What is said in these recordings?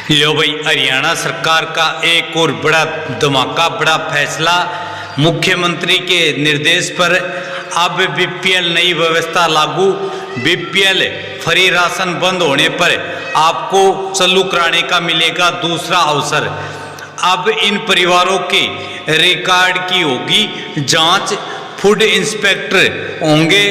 लो भाई, हरियाणा सरकार का एक और बड़ा धमाका, बड़ा फैसला। मुख्यमंत्री के निर्देश पर अब बीपीएल नई व्यवस्था लागू। बीपीएल फ्री राशन बंद होने पर आपको चालू कराने का मिलेगा दूसरा अवसर। अब इन परिवारों के रिकॉर्ड की होगी जांच। फूड इंस्पेक्टर होंगे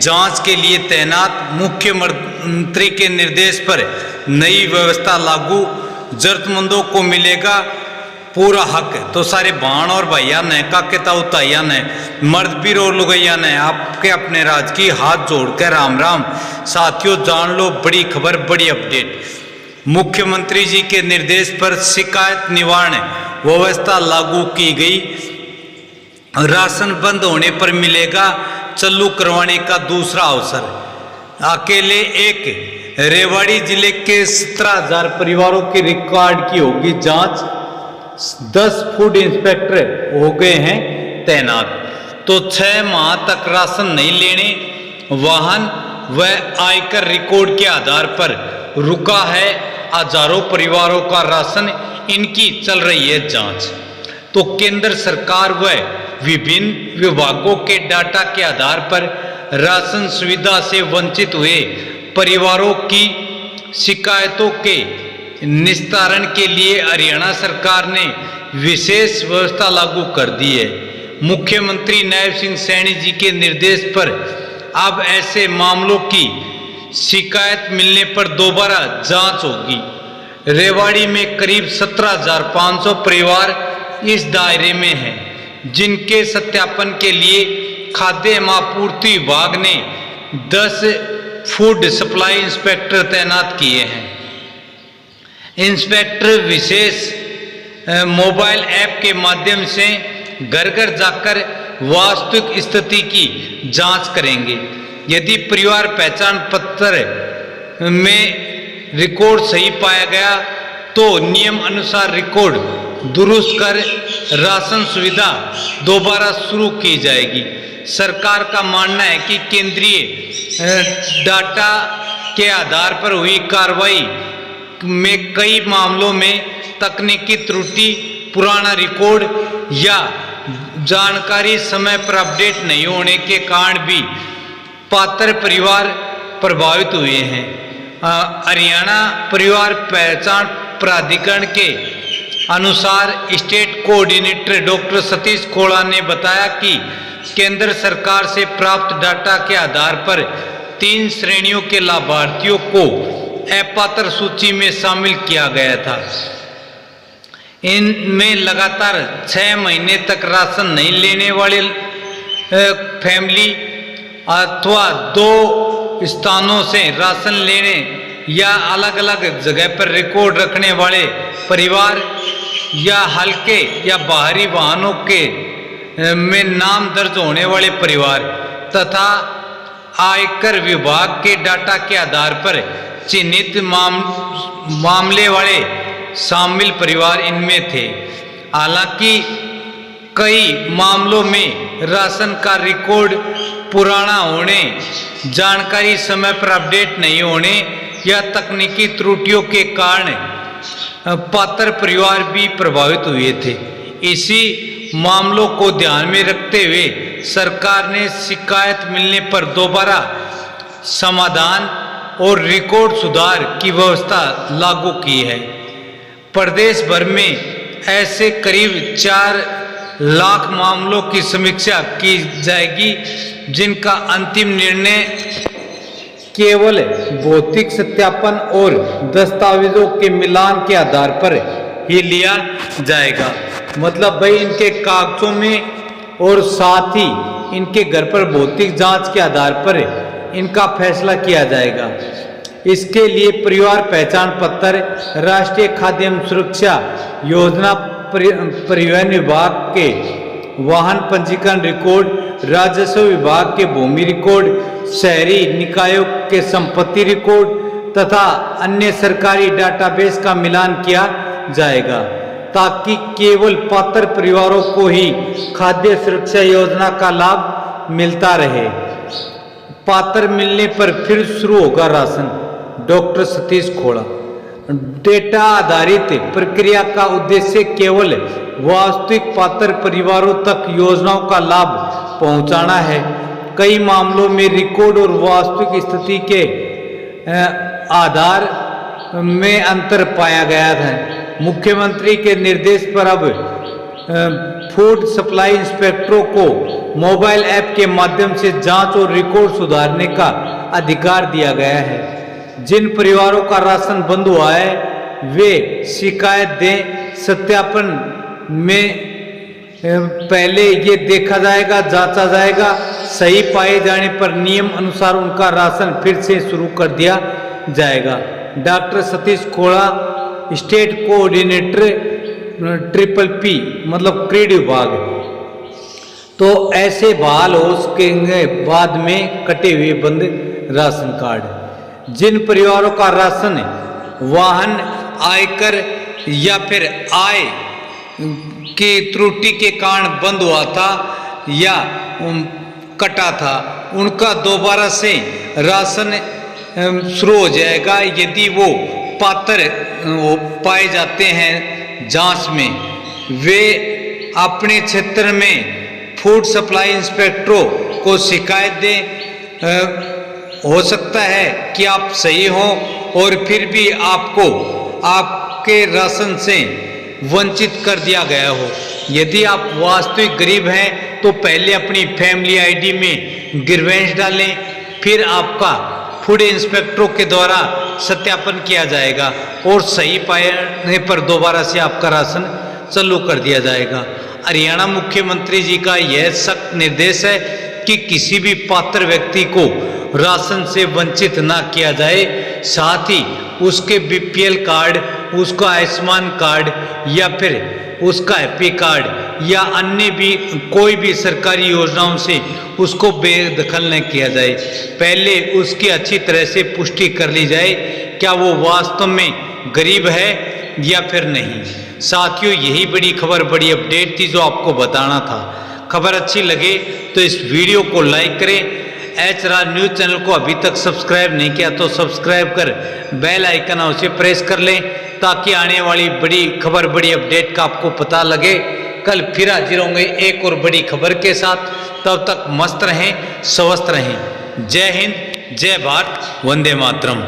जांच के लिए तैनात। मुख्यमंत्री के निर्देश पर नई व्यवस्था लागू। जरूरतमंदों को मिलेगा पूरा हक। तो सारे भाण और भैया ने काके ताउताइया ने मर्द पीर और लुगैया ने आपके अपने राज की हाथ जोड़कर राम राम। साथियों, जान लो बड़ी खबर, बड़ी अपडेट। मुख्यमंत्री जी के निर्देश पर शिकायत निवारण व्यवस्था लागू की गई। राशन बंद होने पर मिलेगा चालू करवाने का दूसरा अवसर। अकेले एक रेवाड़ी जिले के 17,000 परिवारों के रिकॉर्ड की होगी जांच। 10 फूड इंस्पेक्टर हो गए हैं तैनात। तो 6 माह तक राशन नहीं लेने, वाहन व आयकर रिकॉर्ड के आधार पर रुका है हजारों परिवारों का राशन। इनकी चल रही है जांच। तो केंद्र सरकार व विभिन्न विभागों के डाटा के आधार पर राशन सुविधा से वंचित हुए परिवारों की शिकायतों के निस्तारण के लिए हरियाणा सरकार ने विशेष व्यवस्था लागू कर दी है। मुख्यमंत्री नायब सिंह सैनी जी के निर्देश पर अब ऐसे मामलों की शिकायत मिलने पर दोबारा जांच होगी। रेवाड़ी में करीब 17,500 परिवार इस दायरे में हैं, जिनके सत्यापन के लिए खाद्य एवं आपूर्ति विभाग ने 10 फूड सप्लाई इंस्पेक्टर तैनात किए हैं। इंस्पेक्टर विशेष मोबाइल ऐप के माध्यम से घर घर जाकर वास्तविक स्थिति की जांच करेंगे। यदि परिवार पहचान पत्र में रिकॉर्ड सही पाया गया तो नियम अनुसार रिकॉर्ड दुरुस्त कर राशन सुविधा दोबारा शुरू की जाएगी। सरकार का मानना है कि केंद्रीय डाटा के आधार पर हुई कार्रवाई में कई मामलों में तकनीकी त्रुटि, पुराना रिकॉर्ड या जानकारी समय पर अपडेट नहीं होने के कारण भी पात्र परिवार प्रभावित हुए हैं। हरियाणा परिवार पहचान प्राधिकरण के अनुसार स्टेट कोऑर्डिनेटर डॉक्टर सतीश खोड़ा ने बताया कि केंद्र सरकार से प्राप्त डाटा के आधार पर 3 श्रेणियों के लाभार्थियों को अपात्र सूची में शामिल किया गया था। इनमें लगातार 6 महीने तक राशन नहीं लेने वाले फैमिली अथवा 2 स्थानों से राशन लेने या अलग अलग जगह पर रिकॉर्ड रखने वाले परिवार या हल्के या बाहरी वाहनों के में नाम दर्ज होने वाले परिवार तथा आयकर विभाग के डाटा के आधार पर चिन्हित मामले वाले शामिल परिवार इनमें थे। हालांकि कई मामलों में राशन का रिकॉर्ड पुराना होने, जानकारी समय पर अपडेट नहीं होने या तकनीकी त्रुटियों के कारण पात्र परिवार भी प्रभावित हुए थे। इसी मामलों को ध्यान में रखते हुए सरकार ने शिकायत मिलने पर दोबारा समाधान और रिकॉर्ड सुधार की व्यवस्था लागू की है। प्रदेश भर में ऐसे करीब 4 लाख मामलों की समीक्षा की जाएगी, जिनका अंतिम निर्णय केवल भौतिक सत्यापन और दस्तावेजों के मिलान के आधार पर ही लिया जाएगा। मतलब भाई इनके कागजों में और साथ ही इनके घर पर भौतिक जांच के आधार पर इनका फैसला किया जाएगा। इसके लिए परिवार पहचान पत्र, राष्ट्रीय खाद्य एवं सुरक्षा योजना, परिवहन विभाग के वाहन पंजीकरण रिकॉर्ड, राजस्व विभाग के भूमि रिकॉर्ड, शहरी निकायों के संपत्ति रिकॉर्ड तथा अन्य सरकारी डाटाबेस का मिलान किया जाएगा, ताकि केवल पात्र परिवारों को ही खाद्य सुरक्षा योजना का लाभ मिलता रहे। पात्र मिलने पर फिर शुरू होगा राशन। डॉक्टर सतीश खोड़ा। डेटा आधारित प्रक्रिया का उद्देश्य केवल वास्तविक पात्र परिवारों तक योजनाओं का लाभ पहुंचाना है। कई मामलों में रिकॉर्ड और वास्तविक स्थिति के आधार में अंतर पाया गया था। मुख्यमंत्री के निर्देश पर अब फूड सप्लाई इंस्पेक्टरों को मोबाइल ऐप के माध्यम से जांच और रिकॉर्ड सुधारने का अधिकार दिया गया है। जिन परिवारों का राशन बंद हुआ है वे शिकायत दें। सत्यापन में पहले ये देखा जाएगा, जांचा जाएगा, सही पाए जाने पर नियम अनुसार उनका राशन फिर से शुरू कर दिया जाएगा। डॉक्टर सतीश खोड़ा, स्टेट कोऑर्डिनेटर PPP मतलब क्रीड विभाग। तो ऐसे बहाल हो उसके बाद में कटे हुए बंद राशन कार्ड। जिन परिवारों का राशन वाहन आयकर या फिर आय की त्रुटि के कारण बंद हुआ था या कटा था, उनका दोबारा से राशन शुरू हो जाएगा यदि वो पात्र पाए जाते हैं। जांच में वे अपने क्षेत्र में फूड सप्लाई इंस्पेक्टरों को शिकायत दें। हो सकता है कि आप सही हो और फिर भी आपको आपके राशन से वंचित कर दिया गया हो। यदि आप वास्तविक गरीब हैं तो पहले अपनी फैमिली आईडी में ग्रीवेंस डालें, फिर आपका फूड इंस्पेक्टरों के द्वारा सत्यापन किया जाएगा और सही पाने पर दोबारा से आपका राशन चालू कर दिया जाएगा। हरियाणा मुख्यमंत्री जी का यह सख्त निर्देश है कि किसी भी पात्र व्यक्ति को राशन से वंचित ना किया जाए। साथ ही उसके BPL कार्ड, उसका आयुष्मान कार्ड या फिर उसका हैप्पी कार्ड या अन्य भी कोई भी सरकारी योजनाओं से उसको बेदखल न किया जाए। पहले उसकी अच्छी तरह से पुष्टि कर ली जाए क्या वो वास्तव में गरीब है या फिर नहीं। साथियों, यही बड़ी खबर, बड़ी अपडेट थी जो आपको बताना था। खबर अच्छी लगे तो इस वीडियो को लाइक करें। HR न्यूज़ चैनल को अभी तक सब्सक्राइब नहीं किया तो सब्सक्राइब कर बेल आइकन उसे प्रेस कर लें ताकि आने वाली बड़ी खबर, बड़ी अपडेट का आपको पता लगे। कल फिर हाजिर होंगे एक और बड़ी खबर के साथ। तब तक मस्त रहें, स्वस्थ रहें। जय हिंद, जय भारत, वंदे मातरम।